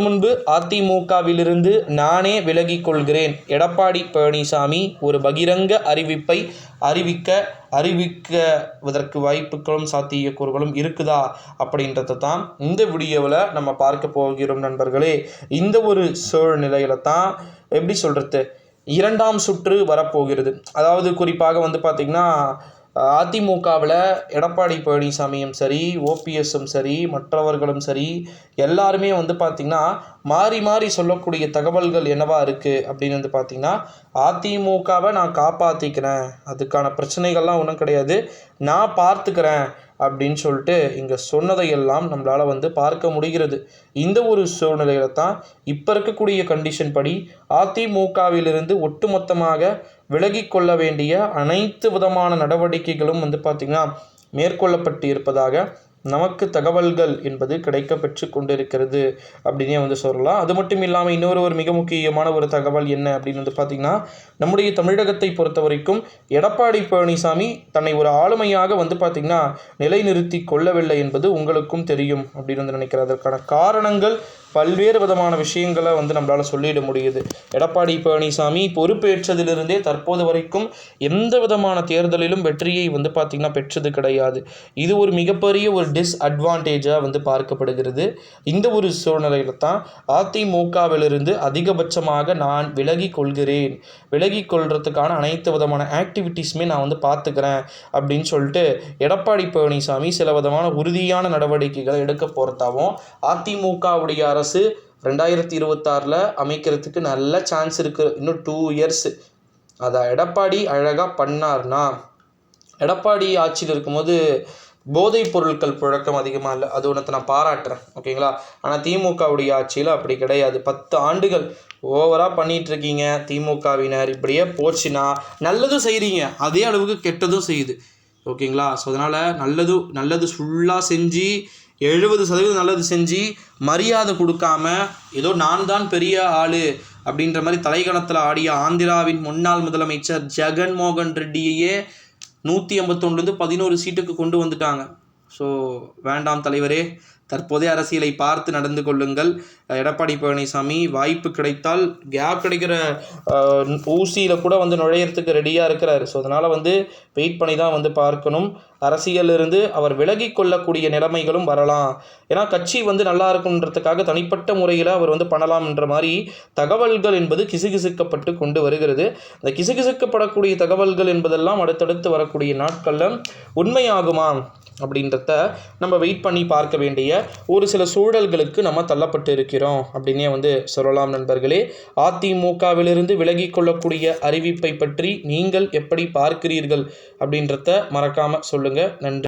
முன்பு அதிமுகவிலிருந்து நானே விலகிக் கொள்கிறேன். எடப்பாடி பழனிசாமி ஒரு பகிரங்க அறிவிப்பை அறிவிக்குவதற்கு வாய்ப்புகளும் சாத்தியக்கூறுகளும் இருக்குதா அப்படின்றத தான் இந்த வீடியோவில் நம்ம பார்க்க போகிறோம் நண்பர்களே. இந்த ஒரு சூழ்நிலையில தான் எப்படி சொல்கிறது, இரண்டாம் சுற்று வரப்போகிறது. அதாவது குறிப்பாக பார்த்திங்கன்னா அதிமுகவில் எடப்பாடி பழனிசாமியும் சரி, ஓபிஎஸும் சரி, மற்றவர்களும் சரி, எல்லாருமே பார்த்திங்கன்னா மாறி மாறி சொல்லக்கூடிய தகவல்கள் என்னவா இருக்குது அப்படின்னு பார்த்திங்கன்னா, அதிமுகவை நான் காப்பாற்றிக்கிறேன், அதுக்கான பிரச்சனைகள்லாம் ஒன்றும் கிடையாது, நான் பார்த்துக்கிறேன் அப்படின்னு சொல்லிட்டு இங்கே சொன்னதையெல்லாம் நம்மளால் பார்க்க முடிகிறது. இந்த ஒரு சூழ்நிலையில தான் இப்போ இருக்கக்கூடிய கண்டிஷன் படி அதிமுகவிலிருந்து ஒட்டுமொத்தமாக விலகி கொள்ள வேண்டிய அனைத்து விதமான நடவடிக்கைகளும் பார்த்திங்கன்னா மேற்கொள்ளப்பட்டு இருப்பதாக நமக்கு தகவல்கள் என்பது கிடைக்க பெற்று கொண்டிருக்கிறது அப்படின்னே சொல்லலாம். அது மட்டும் இல்லாமல் இன்னொரு மிக முக்கியமான ஒரு தகவல் என்ன அப்படின்னு பார்த்திங்கன்னா, நம்முடைய தமிழகத்தை பொறுத்த வரைக்கும் எடப்பாடி பழனிசாமி தன்னை ஒரு ஆளுமையாக பார்த்திங்கன்னா நிலைநிறுத்தி கொள்ளவில்லை என்பது உங்களுக்கும் தெரியும் அப்படின்னு நினைக்கிறேன். அதற்கான காரணங்கள் பல்வேறு விதமான விஷயங்களை நம்மளால் சொல்லிட முடியுது. எடப்பாடி பழனிசாமி பொறுப்பேற்றதிலிருந்தே தற்போது வரைக்கும் எந்த விதமான தேர்தலிலும் வெற்றியை பார்த்திங்கன்னா பெற்றது கிடையாது. இது ஒரு மிகப்பெரிய ஒரு டிஸ்அட்வான்டேஜாக பார்க்கப்படுகிறது. இந்த ஒரு சூழ்நிலையில் தான் அதிமுகவிலிருந்து அதிகபட்சமாக நான் விலகி கொள்கிறேன், விலகி கொள்றதுக்கான அனைத்து விதமான ஆக்டிவிட்டீஸுமே நான் பார்த்துக்கிறேன் அப்படின்னு சொல்லிட்டு எடப்பாடி பழனிசாமி சில விதமான உறுதியான நடவடிக்கைகளை எடுக்க போகிறதாகவும், அதிமுகவுடைய அரசு 2026 அமைக்கிறதுக்கு நல்ல சான்ஸ் இருக்குது, இன்னும் 2 இயர்ஸ். அதை எடப்பாடி அழகாக பண்ணார்னா, எடப்பாடி ஆட்சியில் இருக்கும்போது போதைப் பொருட்கள் புழக்கம் அதிகமாக இல்லை, அது ஒன்றத்தை நான் பாராட்டுறேன், ஓகேங்களா. ஆனால் திமுகவுடைய ஆட்சியில் அப்படி கிடையாது. 10 ஆண்டுகள் ஓவராக பண்ணிகிட்ருக்கீங்க திமுகவினர். இப்படியே போச்சுன்னா நல்லதும் செய்கிறீங்க, அதே அளவுக்கு கெட்டதும் செய்யுது, ஓகேங்களா. ஸோ அதனால் நல்லது ஃபுல்லாக செஞ்சு 70% நல்லது செஞ்சு மரியாதை கொடுக்காம ஏதோ நான் தான் பெரிய ஆள் அப்படின்ற மாதிரி தலைகணத்தில் ஆடிய ஆந்திராவின் முன்னாள் முதலமைச்சர் ஜெகன்மோகன் ரெட்டியையே 151 11 சீட்டுக்கு கொண்டு வந்துட்டாங்க. ஸோ வேண்டாம் தலைவரே, தற்போதைய அரசியலை பார்த்து நடந்து கொள்ளுங்கள். எடப்பாடி பழனிசாமி வாய்ப்பு கிடைத்தால் கேப் கிடைக்கிற ஊசியில் கூட நுழையிறதுக்கு ரெடியாக இருக்கிறார். ஸோ அதனால் வெயிட் பண்ணி தான் பார்க்கணும். அரசியலிருந்து அவர் விலகி கொள்ளக்கூடிய நிலைமைகளும் வரலாம். ஏன்னா கட்சி நல்லா இருக்குன்றதுக்காக தனிப்பட்ட முறையில் அவர் பண்ணலாம்ன்ற மாதிரி தகவல்கள் என்பது கிசுகிசுக்கப்பட்டு கொண்டு வருகிறது. அந்த கிசுகிசுக்கப்படக்கூடிய தகவல்கள் என்பதெல்லாம் அடுத்தடுத்து வரக்கூடிய நாட்களில் உண்மையாகுமா அப்படின்றத நம்ம வெயிட் பண்ணி பார்க்க வேண்டிய ஒரு சில சூழல்களுக்கு நம்ம தள்ளப்பட்டு இருக்கிறோம் அப்படின்னே சொல்லலாம் நண்பர்களே. அதிமுகவிலிருந்து விலகி கொள்ளக்கூடிய அறிவிப்பை பற்றி நீங்கள் எப்படி பார்க்கிறீர்கள் அப்படின்றத மறக்காமல் சொல்லுங்கள். நன்றி.